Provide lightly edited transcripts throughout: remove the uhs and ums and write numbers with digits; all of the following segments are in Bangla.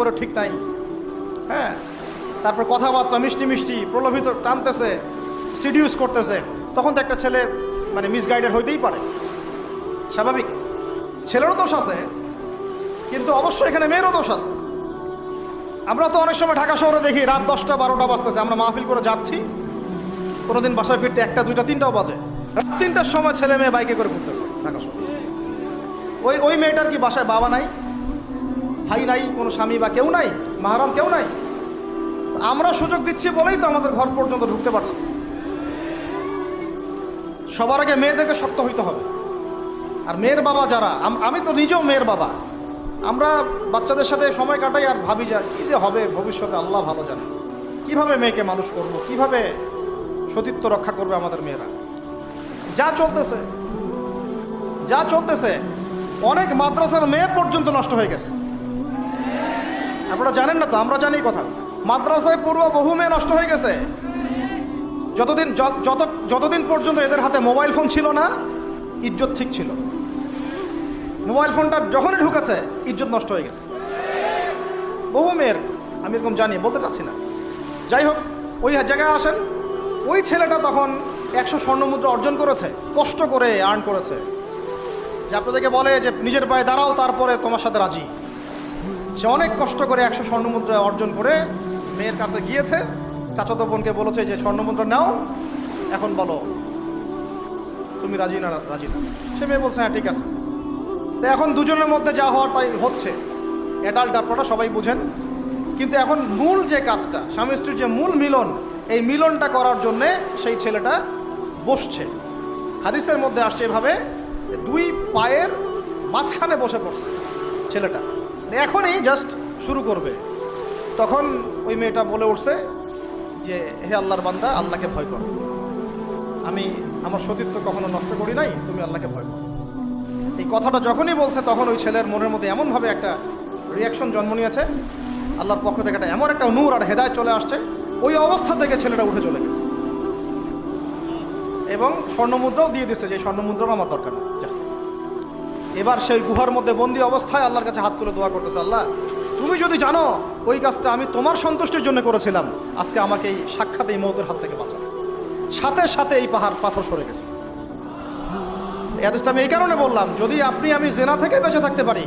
করে ঠিক নাই, হ্যাঁ, তারপর কথাবার্তা মিষ্টি মিষ্টি প্রলোভিত টানতেছে, সিডিউস করতেছে, তখন তো একটা ছেলে মানে মিসগাইডেড হইতেই পারে, স্বাভাবিক। ছেলেরও দোষ আছে, কিন্তু অবশ্যই এখানে মেয়েরও দোষ আছে। আমরা তো অনেক সময় ঢাকা শহরে দেখি রাত 10টা 12টা বাজতেছে, আমরা মাহফিল করে যাচ্ছি, কোনোদিন বাসায় ফিরতে 1টা 2টা 3টাও বাজে, রাত 3টার সময় ছেলে মেয়ে বাইকে করে ঘুরতেছে ঢাকা শহরে। ওই মেয়েটার কি বাসায় বাবা নাই, ভাই নাই, কোনো স্বামী বা কেউ নাই, মাহারাম কেউ নাই? আমরা সুযোগ দিচ্ছি বলেই তো আমাদের ঘর পর্যন্ত ঢুকতে পারছি। সবার আগে মেয়েদেরকে শক্ত হইতে হবে। আর মেয়ের বাবা যারা, আমি তো নিজেও মেয়ের বাবা, আমরা বাচ্চাদের সাথে সময় কাটাই আর ভাবি যা কী যে হবে ভবিষ্যতে আল্লাহ ভালো জানে। কিভাবে মেয়েকে মানুষ করব, কিভাবে সতীত্ব রক্ষা করবে আমাদের মেয়েরা। যা চলতেছে অনেক মাদ্রাসার মেয়ে পর্যন্ত নষ্ট হয়ে গেছে। আপনারা জানেন না তো, আমরা জানি কথা। মাদ্রাসায় পড়ুয়া বহু মেয়ে নষ্ট হয়ে গেছে। যতদিন পর্যন্ত এদের হাতে মোবাইল ফোন ছিল না, ইজ্জত ঠিক ছিল। মোবাইল ফোনটা যখনই ঢুকেছে, ইজ্জত নষ্ট হয়ে গেছে বহু মেয়ের। আমি এরকম জানি, বলতে চাচ্ছি না। যাই হোক, ওই জায়গায় আসেন, ওই ছেলেটা তখন 100 স্বর্ণমুদ্রা অর্জন করেছে, কষ্ট করে আর্ন করেছে। যে আপনাদেরকে বলে যে নিজের পায়ে দাঁড়াও, তারপরে তোমার সাথে রাজি। সে অনেক কষ্ট করে 100 স্বর্ণমুদ্রা অর্জন করে মেয়ের কাছে গিয়েছে, চাচাতো বোনকে বলেছে যে স্বর্ণমুদ্রা নাও, এখন বলো তুমি রাজি না। সে মেয়ে বলছে হ্যাঁ ঠিক আছে। তো এখন দুজনের মধ্যে যা হওয়ার তাই হচ্ছে, অ্যাডাল্ট আপনারা সবাই বুঝেন। কিন্তু এখন মূল যে কাজটা, স্বামী স্ত্রীর যে মূল মিলন, এই মিলনটা করার জন্যে সেই ছেলেটা বসছে। হাদিসের মধ্যে আসছে এভাবে, দুই পায়ের মাঝখানে বসে পড়ছে ছেলেটা, এখনই জাস্ট শুরু করবে। তখন ওই মেয়েটা বলে উঠছে যে হে আল্লাহর বান্দা, আল্লাহকে ভয় করো, আমি আমার সতীত্ব কখনো নষ্ট করি নাই, তুমি আল্লাহকে ভয় করো। এই কথাটা যখনই বলছে, তখন ওই ছেলের মনের মধ্যে এমনভাবে একটা রিয়াকশন জন্ম নিয়েছে, আল্লাহর পক্ষ থেকে এমন একটা নূর আর হেদায়েত চলে আসছে, ওই অবস্থা থেকে ছেলেটা উঠে চলে গেছে এবং স্বর্ণমুদ্রাও দিয়ে দিচ্ছে, যে স্বর্ণমুদ্রাও আমার দরকার নেই, যা। এবার সেই গুহার মধ্যে বন্দি অবস্থায় আল্লাহর কাছে হাত তুলে দোয়া করতেছে, আল্লাহ তুমি যদি জানো ওই কাজটা আমি তোমার সন্তুষ্টির জন্য করেছিলাম, আজকে আমাকে এই সাক্ষাৎ এই মওতের হাত থেকে বাঁচাও। সাথে সাথে এই পাথর সরে গেছে। আমি এই কারণে বললাম, যদি আমি জেনা থেকে বেঁচে থাকতে পারি,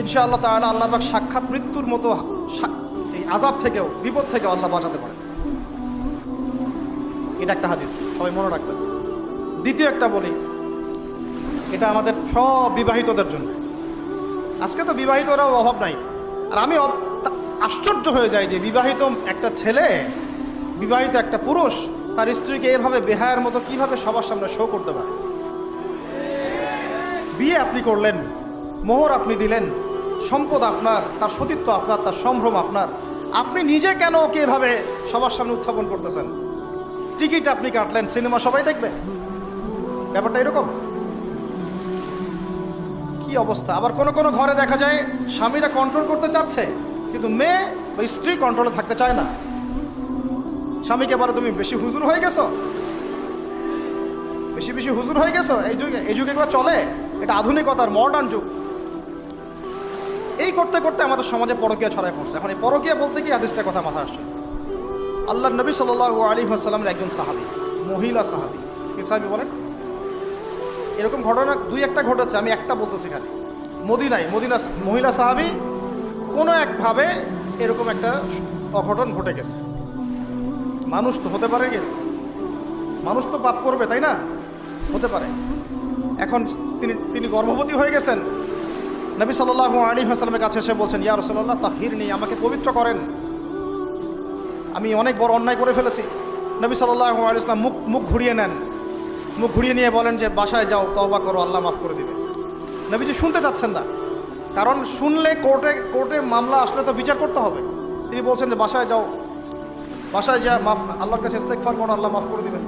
ইনশাআল্লাহ তাআলা আল্লাহ পাক সাক্ষাৎ মৃত্যুর মতো এই আযাব থেকেও, বিপদ থেকেও আল্লাহ বাঁচাতে পারে। এটা একটা হাদিস, সবাই মনে রাখবেন। দ্বিতীয় একটা বলি, এটা আমাদের সব বিবাহিতদের জন্য। আজকে তো বিবাহিতরাও অভাব নাই। আর আমি আশ্চর্য হয়ে যাই যে বিবাহিত একটা ছেলে, বিবাহিত একটা পুরুষ তার স্ত্রীকে এভাবে বেহায়ার মতো কিভাবে সবার সামনে শো করতে পারে। বিয়ে আপনি করলেন, মোহর আপনি দিলেন, সম্পদ আপনার, তার সতীত্ব আপনার, তার সম্ভ্রম আপনার, আপনি নিজে কেন ওকে এভাবে সবার সামনে উত্থাপন করতেছেন? টিকিট আপনি কাটলেন, সিনেমা সবাই দেখবে, ব্যাপারটা এরকম। কি অবস্থা! আবার কোনো ঘরে দেখা যায় স্বামীরা কন্ট্রোল করতে চাচ্ছে, কিন্তু মেয়ে বা স্ত্রী কন্ট্রোলে থাকতে চায় না। স্বামীকে বলে তুমি বেশি হুজুর হয়ে গেছো, বেশি হুজুর হয়ে গেছো। এই যুগে এগুলো চলে, এটা আধুনিকতার মডার্ন যুগ। এই করতে করতে আমাদের সমাজে পরকীয়া ছড়ায় পড়ছে। এখন এই পরকীয়া বলতে কি হাদিসটার কথা মাথায় আসছে। আল্লাহর নবী সাল্লাল্লাহু আলাইহি ওয়াসাল্লামের একজন সাহাবী, মহিলা সাহাবী, কি সাহাবী বলেন? এরকম ঘটনা 2-1টা ঘটেছে, আমি একটা বলতেছি খালি। মদিনা মহিলা সাহাবী, কোনো একভাবে এরকম একটা অঘটন ঘটে গেছে। মানুষ তো হতে পারে, মানুষ তো পাপ করবে, তাই না? হতে পারে। এখন তিনি গর্ভবতী হয়ে গেছেন। নবী সাল্লাল্লাহু আলাইহি ওয়াসাল্লামের কাছে এসে বলছেন, ইয়া রাসূলুল্লাহ তাহহিরনি, আমাকে পবিত্র করেন, আমি অনেক বড় অন্যায় করে ফেলেছি। নবী সাল্লাল্লাহু আলাইহি ওয়াসাল্লাম মুখ ঘুরিয়ে নেন, মুখ ঘুরিয়ে নিয়ে বলেন যে বাসায় যাও, তওবা করো, আল্লাহ মাফ করে দিবে। নবীজি শুনতে চাচ্ছেন না, কারণ শুনলে কোর্টে মামলা আসলে তো বিচার করতে হবে। তিনি বলছেন যে বাসায় যাও, বাসায় যা আল্লাহর কাছে ইস্তেগফার করো, আল্লাহ মাফ করে দিবেন।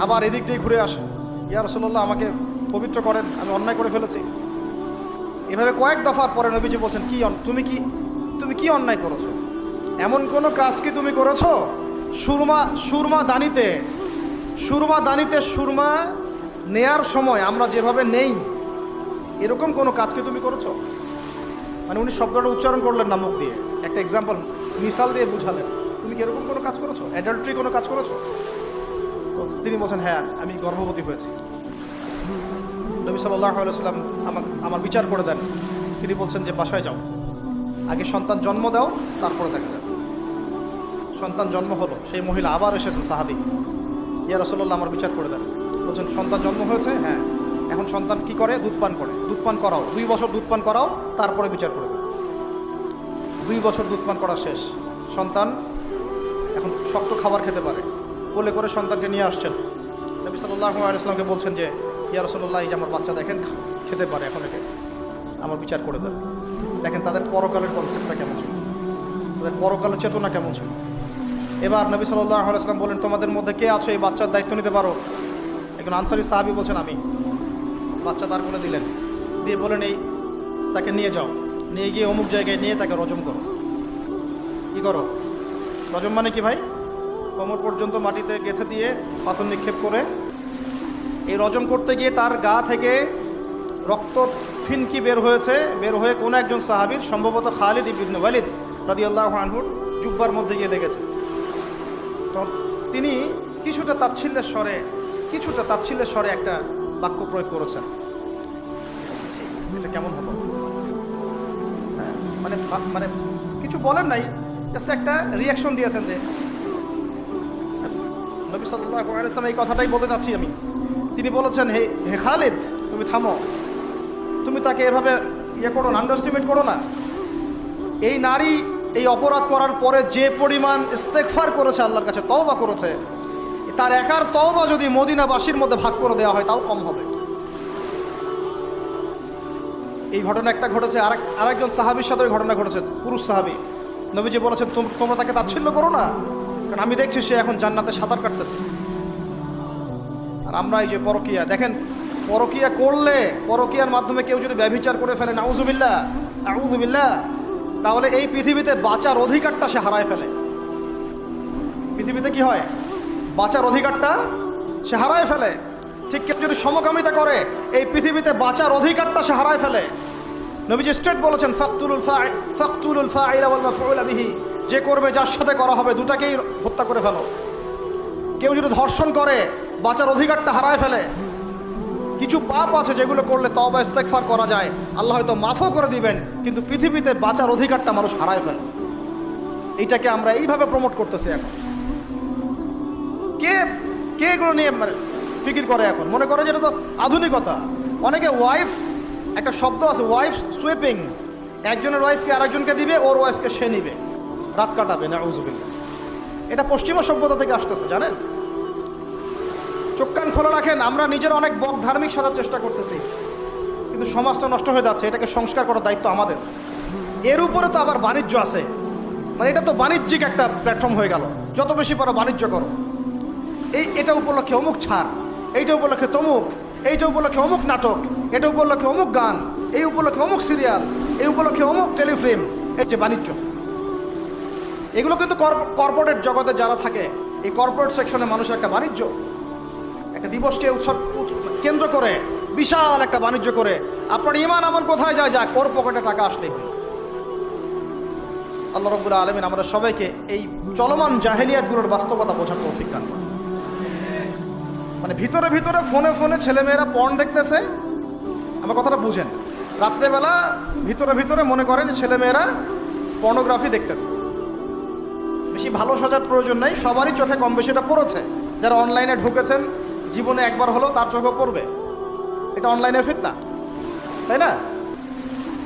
আবার এদিক দিয়ে ঘুরে আসে, ইয়া রাসূলুল্লাহ আমাকে পবিত্র করেন, আমি অন্যায় করে ফেলেছি। এভাবে কয়েক দফার পরে নবীজি বলছেন, তুমি কি অন্যায় করেছো? এমন কোনো কাজ কি তুমি করেছো? সুরমা দানিতে সুরমা নেয়ার সময় আমরা যেভাবে নেই, এরকম কোনো কাজ কি তুমি করেছো? মানে উনি শব্দটা উচ্চারণ করলেন না মুখ দিয়ে, একটা এক্সাম্পল মিসাল দিয়ে বুঝালেন। তুমি কি এরকম কোনো কাজ করেছো, অ্যাডাল্ট্রি কোনো কাজ করেছো? তো তিনি বলছেন হ্যাঁ আমি গর্ভবতী হয়েছি। নবী সাল্লাল্লাহু আলাইহি ওয়াসাল্লাম আমার বিচার করে দেন। তিনি বলছেন যে বাসায় যাও, আগে সন্তান জন্ম দাও, তারপরে দেখা যাবে। সন্তান জন্ম হলো, সেই মহিলা আবার এসেছেন সাহাবী, ইয়া রাসূলুল্লাহ আমার বিচার করে দেন। বলছেন সন্তান জন্ম হয়েছে, হ্যাঁ এখন সন্তান কি করে, দুধ পান করে, দুধ পান করাও, 2 বছর দুধ পান করাও, তারপরে বিচার করে দেন। 2 বছর দুধ পান করা শেষ, সন্তান এখন শক্ত খাবার খেতে পারে, কোলে করে সন্তানকে নিয়ে আসছেন। নবী সাল্লাল্লাহু আলাইহি ওয়াসাল্লামকে বলছেন যে ইয়া রাসূলুল্লাহ এই যে আমার বাচ্চা দেখেন খেতে পারে, এখন একে আমার বিচার করে দেন। দেখেন তাদের পরকালের কনসেপ্টটা কেমন ছিল, তাদের পরকালের চেতনা কেমন ছিল। এবার নবী সাল্লাল্লাহু আলাইহি ওয়াসাল্লাম বলেন তোমাদের মধ্যে কে আছো এই বাচ্চার দায়িত্ব নিতে পারো? একজন আনসারী সাহাবী বলছেন আমি। বাচ্চা তার কোলে দিলেন, দিয়ে বলেন এই তাকে নিয়ে যাও, নিয়ে গিয়ে অমুক জায়গায় নিয়ে তাকে রজম করো। কি করো? রজম মানে কি ভাই? কোমর পর্যন্ত মাটিতে গেঁথে দিয়ে পাথর নিক্ষেপ করে, এই রজম করতে গিয়ে তার গা থেকে রক্ত ফিনকি বের হয়েছে, বের হয়ে কোনো একজন সাহাবীর, সম্ভবত খালিদ ইবনে ওয়ালিদ রাদিয়াল্লাহু আনহুর জুব্বার মধ্যে গিয়ে লেগেছে। তো তিনি কিছুটা তাচ্ছিল্যের স্বরে একটা বাক্য প্রয়োগ করেছেন, এটা কেমন হলো? মানে মানে কিছু বলেন নাই, জাস্ট একটা রিয়াকশন দিয়েছেন যে নবী সাল্লাল্লাহু আলাইহি ওয়াসাল্লাম এই কথাটাই বলতে চাচ্ছি আমি। তিনি বলেছেন হে খালিদ তুমি থামো, তুমি তাকে এভাবে করো না, আন্ডারস্টিমেট করো না। এই নারী এই অপরাধ করার পরে যে পরিমাণ ইস্তেগফার করেছে, আল্লাহর কাছে তওবা করেছে, তার একার তওবা যদি মদিনাবাসীর মধ্যে ভাগ করে দেওয়া হয় তাও কম হবে। এই ঘটনা একটা ঘটেছে, আরেকজন সাহাবীর সাথে ওই ঘটনা ঘটেছে, পুরুষ সাহাবী। নবীজি বলেছেন তোমরা তাকে তাচ্ছিল্য করো না, কারণ আমি দেখছি সে এখন জান্নাতে সাঁতার কাটতেছে। আর আমরা এই যে পরকিয়া, দেখেন পরকিয়া করলে, পরকিয়ার মাধ্যমে কেউ যদি ব্যভিচার করে ফেলে, নাউযুবিল্লাহ, তাহলে এই পৃথিবীতে বাঁচার অধিকারটা সে হারায় ফেলে। পৃথিবীতে কি হয়? বাঁচার অধিকারটা সে হারায় ফেলে। ঠিক কেউ যদি সমকামিতা করে, এই পৃথিবীতে বাঁচার অধিকারটা সে হারায় ফেলে। নবীজি স্ট্রেট বলেছেন ফাকতুলুল ফাইলা ওয়াল মাফউলা বিহি, যে করবে যার সাথে করা হবে দুটাকেই হত্যা করে ফেলো। কেউ যদি ধর্ষণ করে বাঁচার অধিকারটা হারায় ফেলে। কিছু পাপ আছে যেগুলো করলে তওবা ইস্তেগফার করা যায়, আল্লাহ হয়তো মাফও করে দিবেন, কিন্তু পৃথিবীতে বাঁচার অধিকারটা মানুষ হারায় ফেলে। এইটাকে আমরা এইভাবে প্রমোট করতেছি এখন। কে এগুলো নিয়ে ফিকির করে? এখন মনে করে যেটা তো আধুনিকতা। অনেকে ওয়াইফ, একটা শব্দ আছে ওয়াইফ সুইপিং, একজনের ওয়াইফকে আরেকজনকে দিবে, ওর ওয়াইফকে সে নিবে, রাত কাটাবে, নাউযুবিল্লাহ। এটা পশ্চিমা সভ্যতা থেকে আসতেছে, জানেন? চোখ কান খোলা রাখেন, আমরা নিজের অনেক ধার্মিক সাজার চেষ্টা করতেছি, কিন্তু সমাজটা নষ্ট হয়ে যাচ্ছে। এটাকে সংস্কার করার দায়িত্ব আমাদের। এর উপরে তো আবার বাণিজ্য আছে, মানে এটা তো বাণিজ্যিক একটা প্ল্যাটফর্ম হয়ে গেল। যত বেশি পারো বাণিজ্য করো, এটা উপলক্ষে অমুক ছাড়, এইটা উপলক্ষে তমুক, এইটা উপলক্ষে অমুক নাটক, এটা উপলক্ষে অমুক গান, এই উপলক্ষে অমুক সিরিয়াল, এই উপলক্ষে অমুক টেলিফিল্ম। এই যে বাণিজ্য, এগুলো কিন্তু কর্পোরেট জগতে যারা থাকে, এই কর্পোরেট সেকশনে মানুষের একটা বাণিজ্য, একটা দিবসকে কেন্দ্র করে বিশাল একটা বাণিজ্য করে আপনার ঈমান আমল কোথায় যায়? যাক, ওর পকেটে টাকা আসলেই হলো। আল্লাহ রাব্বুল আলামিন আমরা সবাইকে এই চলমান জাহেলিয়াতগুলোর বাস্তবতা বোঝার তৌফিক দান করুন। মানে ভিতরে ভিতরে ফোনে ছেলেমেয়েরা পর্ন দেখতেছে, আমার কথাটা বুঝেন। রাত্রেবেলা ভিতরে মনে করেন ছেলেমেয়েরা পর্নোগ্রাফি দেখতেছে। বেশি ভালো সাজার প্রয়োজন নাই, সবারই চোখে কম বেশি এটা পড়েছে। যারা অনলাইনে ঢুকেছেন, জীবনে একবার হলো তার চোখে পড়বে। এটা অনলাইনে ফিতনা, তাই না?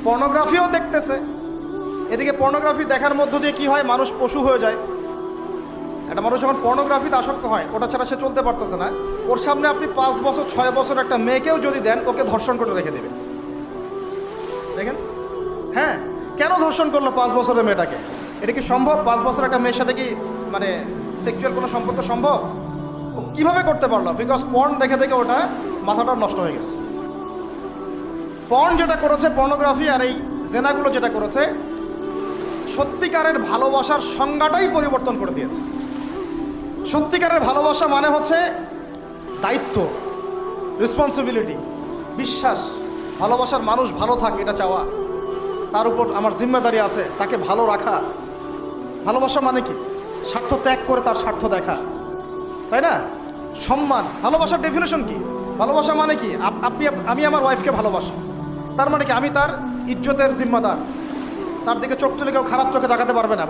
পর্নোগ্রাফিও দেখতেছে। এদিকে পর্নোগ্রাফি দেখার মধ্য দিয়ে কি হয়? মানুষ পশু হয়ে যায়। একটা মানুষ যখন পর্নোগ্রাফিতে আসক্ত হয়, ওটা ছাড়া সে চলতে পারতেছে না। ওর সামনে আপনি 5 বছর 6 বছর একটা মেয়েকেও যদি দেন, ওকে ধর্ষণ করে রেখে দেবে। দেখেন, হ্যাঁ, কেন ধর্ষণ করলো 5 বছরের মেয়েটাকে? এটা কি সম্ভব? 5 বছর একটা মেয়ের সাথে কি মানে সেক্সুয়াল কোনো সম্পর্ক সম্ভব? ও কীভাবে করতে পারলো? বিকজ পর্ন দেখে দেখে ওটা মাথাটা নষ্ট হয়ে গেছে। পর্ন যেটা করেছে, পর্নোগ্রাফি আর এই জেনাগুলো যেটা করেছে, সত্যিকারের ভালোবাসার সংজ্ঞাটাই পরিবর্তন করে দিয়েছে। সত্যিকারের ভালোবাসা মানে হচ্ছে দায়িত্ব, রেসপন্সিবিলিটি, বিশ্বাস, ভালোবাসার মানুষ ভালো থাকে এটা চাওয়া। তার উপর আমার জিম্মেদারি আছে, তাকে ভালো রাখা। ভালোবাসা মানে কি? স্বার্থ ত্যাগ করে তার স্বার্থ দেখা, তাই না? সম্মান, ভালোবাসার ডেফিনেশন কি? ভালোবাসা মানে কি? আমি আমার ওয়াইফকে ভালোবাসি, তার মানে কি আমি তার ইজ্জতের জিম্মাদার, তার দিকে চোখ তুলে কেউ খারাপ চোখে তাকাতে পারবে না।